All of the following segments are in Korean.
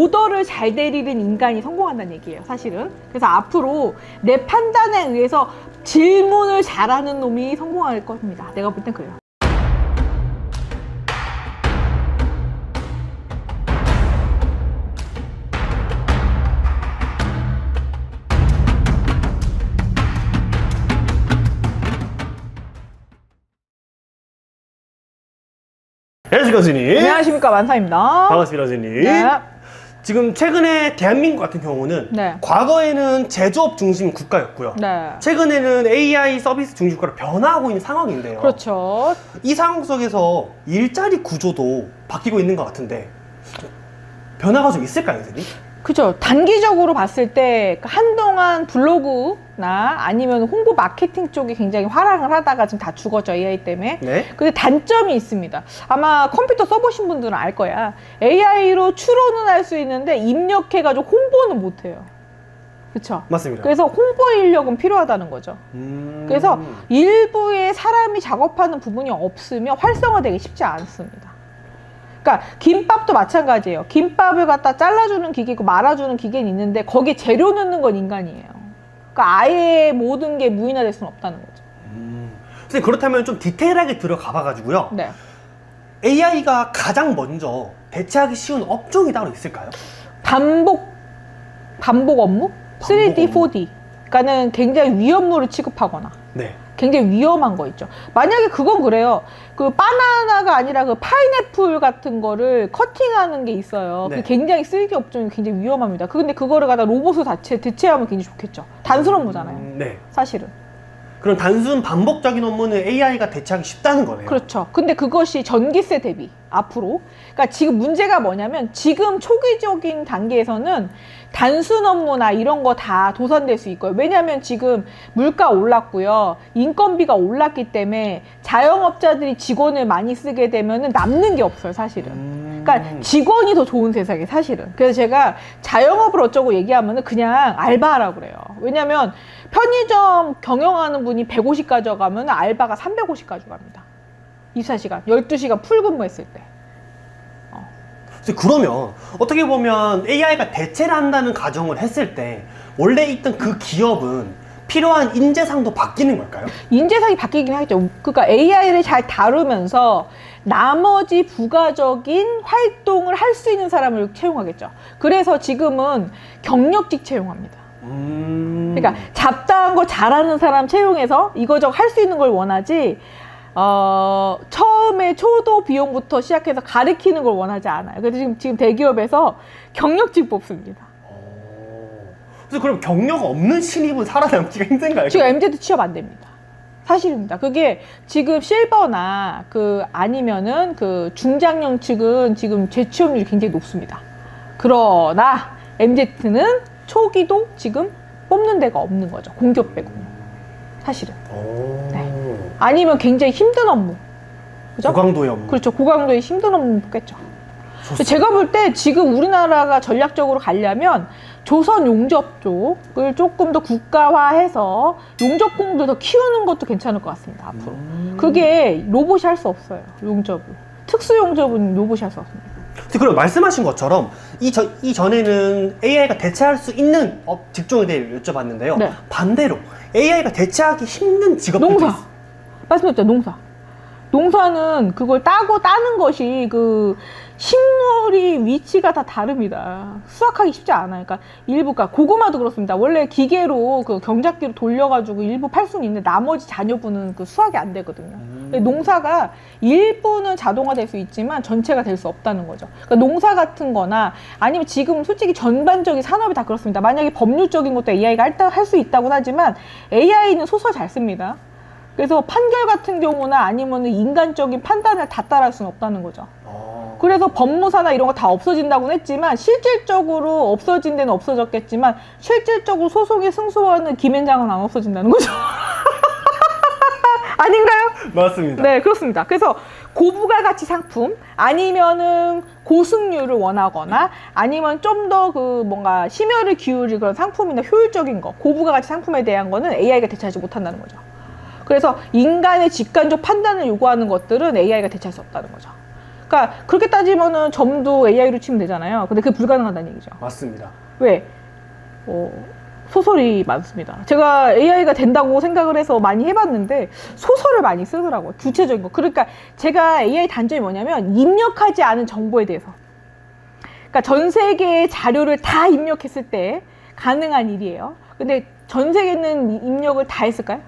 오더를 잘 내리는 인간이 성공한다는 얘기예요, 사실은. 그래서 앞으로 내 판단에 의해서 질문을 잘하는 놈이 성공할 겁니다. 내가 볼 땐 그래요. 안녕하십니까 교수님. 안녕하십니까, 만사입니다. 반갑습니다 교수님. 네. 지금 최근에 대한민국 같은 경우는 네. 과거에는 제조업 중심 국가였고요. 네. 최근에는 AI 서비스 중심 국가로 변화하고 있는 상황인데요. 그렇죠. 이 상황 속에서 일자리 구조도 바뀌고 있는 것 같은데 변화가 좀 있을까요, 교수님? 그죠. 단기적으로 봤을 때 한동안 블로그나 아니면 홍보 마케팅 쪽이 굉장히 화랑을 하다가 지금 다 죽었죠, AI 때문에. 네. 근데 단점이 있습니다. 아마 컴퓨터 써보신 분들은 알 거야. AI로 추론은 할 수 있는데 입력해가지고 홍보는 못해요. 그쵸? 맞습니다. 그래서 홍보 인력은 필요하다는 거죠. 그래서 일부의 사람이 작업하는 부분이 없으면 활성화되기 쉽지 않습니다. 그러니까 김밥도 마찬가지예요. 김밥을 갖다 잘라주는 기계고 말아주는 기계는 있는데 거기에 재료 넣는 건 인간이에요. 그러니까 아예 모든 게 무인화될 수는 없다는 거죠. 선생님, 그렇다면 좀 디테일하게 들어가 봐가지고요. 네. AI가 가장 먼저 대체하기 쉬운 업종이 따로 있을까요? 반복 업무? 3D, 업무. 4D. 그러니까는 굉장히 위험물을 취급하거나 네. 굉장히 위험한 거 있죠. 만약에 그건 그래요. 그 바나나가 아니라 그 파인애플 같은 거를 커팅하는 게 있어요. 네. 그게 굉장히 3D 업종이 굉장히 위험합니다. 근데 그거를 갖다 로봇으로 대체하면 굉장히 좋겠죠. 단순 업무잖아요. 네. 사실은. 그럼 단순 반복적인 업무는 AI가 대체하기 쉽다는 거네요. 그렇죠. 근데 그것이 전기세 대비 앞으로. 그러니까 지금 문제가 뭐냐면 지금 초기적인 단계에서는 단순 업무나 이런 거 다 도산될 수 있고요. 왜냐하면 지금 물가 올랐고요. 인건비가 올랐기 때문에 자영업자들이 직원을 많이 쓰게 되면 남는 게 없어요, 사실은. 그러니까 직원이 더 좋은 세상에 사실은. 그래서 제가 자영업을 어쩌고 얘기하면 그냥 알바하라고 그래요. 왜냐면 편의점 경영하는 분이 150 가져가면 알바가 350 가져갑니다. 24시간, 12시간 풀 근무했을 때. 그러면 어떻게 보면 AI가 대체를 한다는 가정을 했을 때 원래 있던 그 기업은 필요한 인재상도 바뀌는 걸까요? 인재상이 바뀌긴 하겠죠. 그러니까 AI를 잘 다루면서 나머지 부가적인 활동을 할 수 있는 사람을 채용하겠죠. 그래서 지금은 경력직 채용합니다. 그러니까 잡다한 거 잘하는 사람 채용해서 이거저거 할 수 있는 걸 원하지 처음에 초도 비용부터 시작해서 가르치는 걸 원하지 않아요. 그래서 지금 대기업에서 경력직 뽑습니다. 그래서 그럼 경력 없는 신입은 살아남기가 힘든가요? 지금 MZ 취업 안 됩니다. 사실입니다. 그게 지금 실버나 아니면은 중장년 측은 지금 재취업률이 굉장히 높습니다. 그러나 MZ는 초기도 지금 뽑는 데가 없는 거죠. 공기업 빼고는. 사실은. 네. 아니면 굉장히 힘든 업무. 그죠? 고강도의 업무. 그렇죠. 고강도의 힘든 업무 뽑겠죠. 좋습니다. 제가 볼 때 지금 우리나라가 전략적으로 가려면 조선 용접 쪽을 조금 더 국가화해서 용접공들 더 키우는 것도 괜찮을 것 같습니다. 앞으로. 그게 로봇이 할 수 없어요. 용접을. 특수 용접은 로봇이 할 수 없습니다. 그럼 말씀하신 것처럼 이전에는 AI가 대체할 수 있는 직종에 대해 여쭤봤는데요. 네. 반대로 AI가 대체하기 힘든 직업들도 농사. 있어요. 말씀드렸죠, 농사. 농사는 그걸 따는 것이 식물이 위치가 다 다릅니다. 수확하기 쉽지 않아요. 그러니까 일부가 고구마도 그렇습니다. 원래 기계로 경작기로 돌려가지고 일부 팔 수는 있는데 나머지 잔여분은 수확이 안 되거든요. 농사가 일부는 자동화될 수 있지만 전체가 될 수 없다는 거죠. 그러니까 농사 같은 거나 아니면 지금 솔직히 전반적인 산업이 다 그렇습니다. 만약에 법률적인 것도 AI가 할 수 있다고는 하지만 AI는 소설 잘 씁니다. 그래서 판결 같은 경우나 아니면 인간적인 판단을 다 따라할 수는 없다는 거죠. 그래서 법무사나 이런 거 다 없어진다고는 했지만 실질적으로 없어진 데는 없어졌겠지만 실질적으로 소송에 승소하는 김앤장은 안 없어진다는 거죠. 아닌가요? 맞습니다. 네, 그렇습니다. 그래서 고부가가치 상품 아니면은 고승률을 원하거나 아니면 좀 더 뭔가 심혈을 기울일 그런 상품이나 효율적인 거, 고부가가치 상품에 대한 거는 AI가 대체하지 못한다는 거죠. 그래서 인간의 직관적 판단을 요구하는 것들은 AI가 대체할 수 없다는 거죠. 그러니까 그렇게 따지면은 점도 AI로 치면 되잖아요. 근데 그게 불가능하다는 얘기죠. 맞습니다. 왜? 소설이 많습니다. 제가 AI가 된다고 생각을 해서 많이 해봤는데 소설을 많이 쓰더라고요. 구체적인 거. 그러니까 제가 AI 단점이 뭐냐면 입력하지 않은 정보에 대해서. 그러니까 전 세계의 자료를 다 입력했을 때 가능한 일이에요. 근데 전 세계는 입력을 다 했을까요?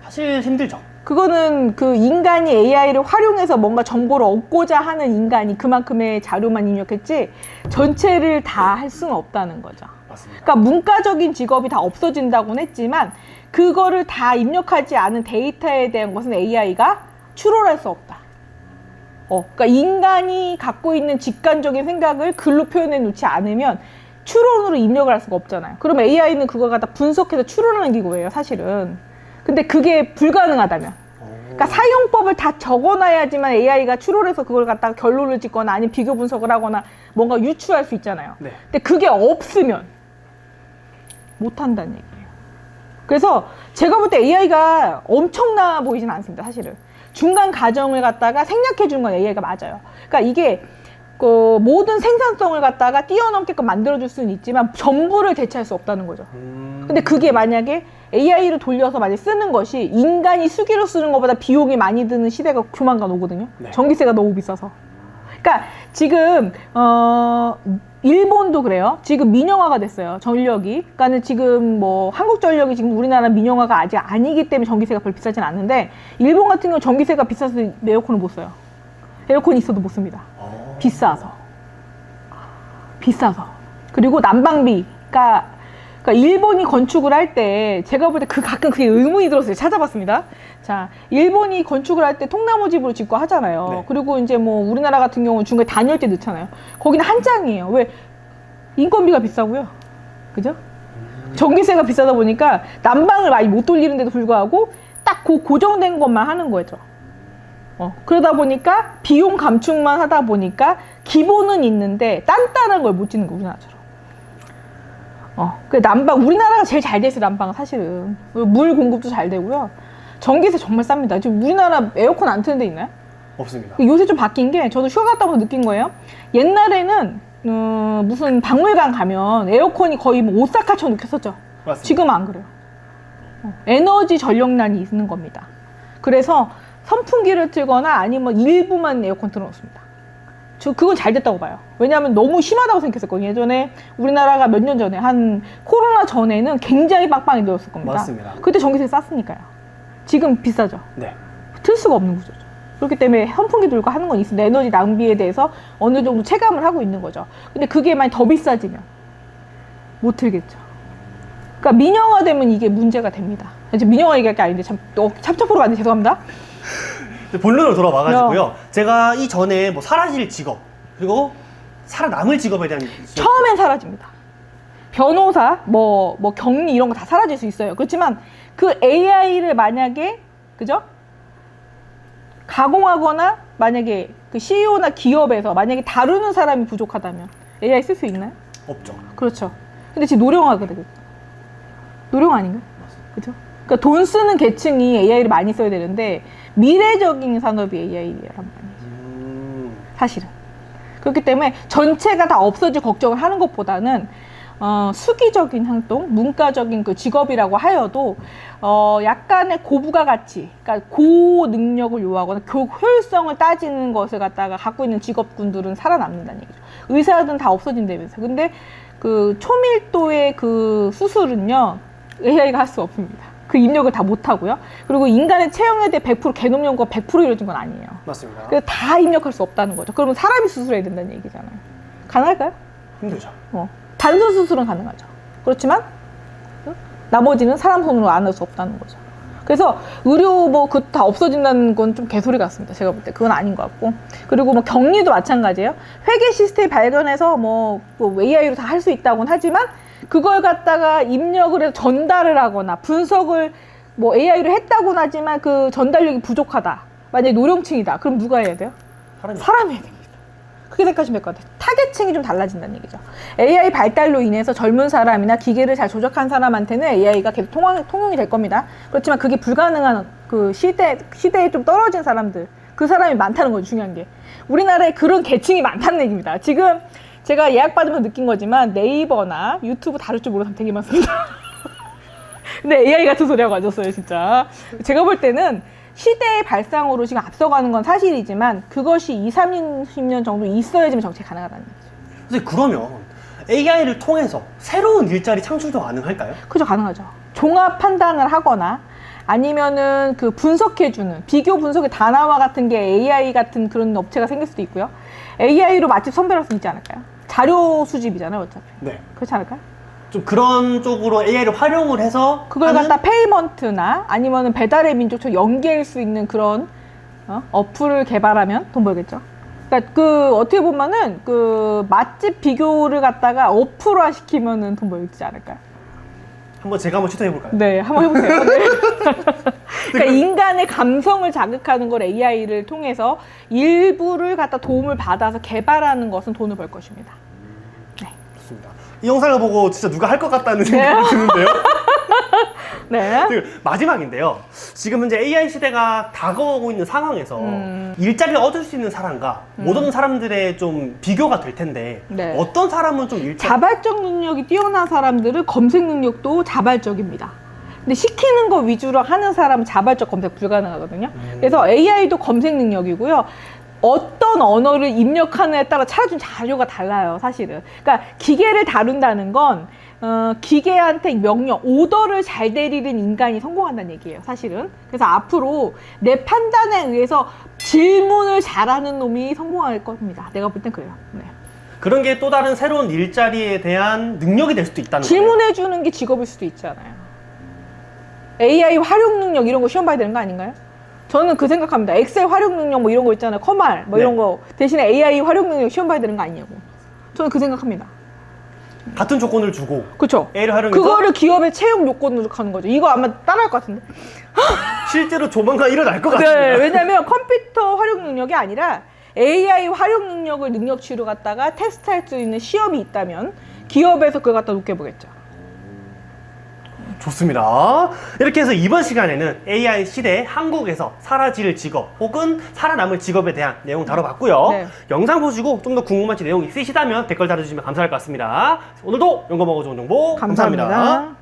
사실 힘들죠. 그거는 그 인간이 AI를 활용해서 뭔가 정보를 얻고자 하는 인간이 그만큼의 자료만 입력했지 전체를 다 할 수는 없다는 거죠. 맞습니다. 그러니까 문과적인 직업이 다 없어진다고는 했지만 그거를 다 입력하지 않은 데이터에 대한 것은 AI가 추론할 수 없다. 그러니까 인간이 갖고 있는 직관적인 생각을 글로 표현해 놓지 않으면 추론으로 입력을 할 수가 없잖아요. 그럼 AI는 그걸 갖다 분석해서 추론하는 기구예요, 사실은. 근데 그게 불가능하다면. 그러니까 사용법을 다 적어놔야지만 AI가 추론해서 그걸 갖다가 결론을 짓거나 아니면 비교 분석을 하거나 뭔가 유추할 수 있잖아요. 네. 근데 그게 없으면 못한다는 얘기예요. 그래서 제가 볼 때 AI가 엄청나 보이진 않습니다, 사실은. 중간 과정을 갖다가 생략해 주는 건 AI가 맞아요. 그러니까 이게 그 모든 생산성을 갖다가 뛰어넘게끔 만들어줄 수는 있지만 전부를 대체할 수 없다는 거죠. 근데 그게 만약에 AI를 돌려서 만약에 쓰는 것이 인간이 수기로 쓰는 것보다 비용이 많이 드는 시대가 조만간 오거든요. 네. 전기세가 너무 비싸서. 그러니까 지금 일본도 그래요. 지금 민영화가 됐어요. 전력이. 그러니까는 지금 뭐 한국전력이 지금 우리나라 민영화가 아직 아니기 때문에 전기세가 별로 비싸진 않는데 일본 같은 경우 전기세가 비싸서 에어컨을 못 써요. 에어컨이 있어도 못 씁니다. 비싸서. 그리고 난방비가 그러니까 일본이 건축을 할 때 제가 볼 때 가끔 그게 의문이 들었어요. 찾아봤습니다. 자, 일본이 건축을 할 때 통나무 집으로 짓고 하잖아요. 네. 그리고 이제 뭐 우리나라 같은 경우는 중간에 단열재 넣잖아요. 거기는 한 장이에요. 왜? 인건비가 비싸고요. 그죠? 전기세가 비싸다 보니까 난방을 많이 못 돌리는데도 불구하고 딱 고정된 것만 하는 거죠. 그러다 보니까 비용 감축만 하다 보니까 기본은 있는데 단단한 걸 못 짓는 거 우리나라처럼. 그 난방 우리나라가 제일 잘 돼 있어요. 난방은 사실은 물 공급도 잘 되고요. 전기세 정말 쌉니다. 지금 우리나라 에어컨 안 트는 데 있나요? 없습니다. 요새 좀 바뀐 게 저도 휴가 갔다 와서 느낀 거예요. 옛날에는 무슨 박물관 가면 에어컨이 거의 뭐 오사카처럼 느꼈었죠. 맞습니다. 지금은 안 그래요. 에너지 전력난이 있는 겁니다. 그래서 선풍기를 틀거나 아니면 일부만 에어컨 틀어놓습니다. 저 그건 잘 됐다고 봐요. 왜냐하면 너무 심하다고 생각했었거든요. 예전에 우리나라가 몇 년 전에 한 코로나 전에는 굉장히 빵빵히 늘었을 겁니다. 맞습니다. 그때 전기세 쌌으니까요. 지금 비싸죠. 네. 틀 수가 없는 구조죠. 그렇기 때문에 선풍기 들고 하는 건 있습니다. 에너지 낭비에 대해서 어느 정도 체감을 하고 있는 거죠. 근데 그게 만약 더 비싸지면 못 틀겠죠. 그러니까 민영화되면 이게 문제가 됩니다. 지금 민영화 얘기할 게 아닌데 참 찹찹으로 가는데 죄송합니다. 본론으로 돌아와가지고요. 제가 이전에 뭐 사라질 직업 그리고 살아남을 직업에 대한 처음엔 사라집니다. 변호사, 뭐 격리 이런 거 다 사라질 수 있어요. 그렇지만 그 AI를 만약에 그죠? 가공하거나 만약에 그 CEO나 기업에서 만약에 다루는 사람이 부족하다면 AI 쓸 수 있나요? 없죠. 그렇죠. 근데 지금 노령화거든요. 노령 아닌가? 그죠? 그러니까 돈 쓰는 계층이 AI를 많이 써야 되는데 미래적인 산업이 AI란 말이죠. 사실은. 그렇기 때문에 전체가 다 없어질 걱정을 하는 것보다는 수기적인 활동, 문과적인 그 직업이라고 하여도 약간의 고부가가치, 그러니까 고능력을 요하거나 효율성을 따지는 것을 갖다가 갖고 있는 직업군들은 살아남는다는 얘기죠. 의사들은 다 없어진다면서. 근데 그 초밀도의 그 수술은요 AI가 할 수 없습니다. 그 입력을 다 못하고요. 그리고 인간의 체형에 대해 100% 게놈 연구가 100% 이루어진 건 아니에요. 맞습니다. 그래서 다 입력할 수 없다는 거죠. 그러면 사람이 수술해야 된다는 얘기잖아요. 가능할까요? 힘들죠. 단순 수술은 가능하죠. 그렇지만 나머지는 사람 손으로 안 할 수 없다는 거죠. 그래서 의료 뭐 그 다 없어진다는 건 좀 개소리 같습니다. 제가 볼 때 그건 아닌 것 같고. 그리고 뭐 격리도 마찬가지예요. 회계 시스템 발견해서 뭐 AI로 다 할 수 있다고는 하지만 그걸 갖다가 입력을 해서 전달을 하거나 분석을 뭐 AI로 했다고는 하지만 그 전달력이 부족하다. 만약에 노령층이다. 그럼 누가 해야 돼요? 사람이 해야 됩니다. 그렇게 생각하시면 될 것 같아요. 타겟층이 좀 달라진다는 얘기죠. AI 발달로 인해서 젊은 사람이나 기계를 잘 조작한 사람한테는 AI가 계속 통용이 될 겁니다. 그렇지만 그게 불가능한 그 시대에 좀 떨어진 사람들, 그 사람이 많다는 거죠, 중요한 게. 우리나라에 그런 계층이 많다는 얘기입니다. 지금 제가 예약받으면서 느낀 거지만 네이버나 유튜브 다룰 줄 모르는 사람 되게 많습니다. 근데 AI 같은 소리하고 앉았어요, 진짜. 제가 볼 때는 시대의 발상으로 지금 앞서가는 건 사실이지만 그것이 20, 30년 정도 있어야지만 정책이 가능하다는 거죠. 선생님, 그러면 AI를 통해서 새로운 일자리 창출도 가능할까요? 그죠, 가능하죠. 종합 판단을 하거나 아니면은 그 분석해주는 비교 분석의 단어와 같은 게 AI 같은 그런 업체가 생길 수도 있고요. AI로 맛집 선별할 수 있지 않을까요? 자료 수집이잖아요, 어차피. 네. 그렇지 않을까요? 좀 그런 쪽으로 AI를 활용을 해서 그걸 하는- 갖다 페이먼트나 아니면은 배달의 민족처럼 연계할 수 있는 그런 어플을 개발하면 돈 벌겠죠. 그러니까 그 어떻게 보면은 그 맛집 비교를 갖다가 어플화 시키면은 돈 벌지 않을까요? 한번 제가 한번 시도해 볼까요? 네, 한번 해보세요. 네. 그러니까 인간의 감성을 자극하는 걸 AI를 통해서 일부를 갖다 도움을 받아서 개발하는 것은 돈을 벌 것입니다. 네. 좋습니다. 이 영상을 보고 진짜 누가 할 것 같다는 생각이 드는데요. 네. 그리고 마지막인데요. 지금 현재 AI 시대가 다가오고 있는 상황에서 일자리를 얻을 수 있는 사람과 못 얻는 사람들의 좀 비교가 될 텐데 네. 어떤 사람은 좀 일자리 자발적 능력이 뛰어난 사람들은 검색 능력도 자발적입니다. 근데 시키는 거 위주로 하는 사람은 자발적 검색 불가능하거든요. 그래서 AI도 검색 능력이고요. 어떤 언어를 입력하느냐에 따라 찾아준 자료가 달라요, 사실은. 그러니까 기계를 다룬다는 건 기계한테 명령, 오더를 잘 내리는 인간이 성공한다는 얘기예요, 사실은. 그래서 앞으로 내 판단에 의해서 질문을 잘하는 놈이 성공할 겁니다. 내가 볼 땐 그래요. 네. 그런 게 또 다른 새로운 일자리에 대한 능력이 될 수도 있다는 거예요. 질문해주는 게 직업일 수도 있잖아요. AI 활용 능력 이런 거 시험 봐야 되는 거 아닌가요? 저는 그 생각합니다. 엑셀 활용 능력 뭐 이런 거 있잖아요. 커말 뭐 네. 이런 거 대신에 AI 활용 능력 시험 봐야 되는 거 아니냐고. 저는 그 생각합니다. 같은 조건을 주고 그렇죠? AI를 활용해서 그거를 기업의 채용 요건으로 하는 거죠. 이거 아마 따라할 것 같은데. 실제로 조만간 일어날 것 같습니다. 네, 왜냐면 컴퓨터 활용 능력이 아니라 AI 활용 능력을 능력치로 갖다가 테스트할 수 있는 시험이 있다면 기업에서 그걸 갖다 놓게 보겠죠. 좋습니다. 이렇게 해서 이번 시간에는 AI 시대 한국에서 사라질 직업 혹은 살아남을 직업에 대한 내용 다뤄봤고요. 네. 영상 보시고 좀 더 궁금하신 내용 있으시다면 댓글 달아주시면 감사할 것 같습니다. 오늘도 연구먹어 좋은 정보 감사합니다. 감사합니다.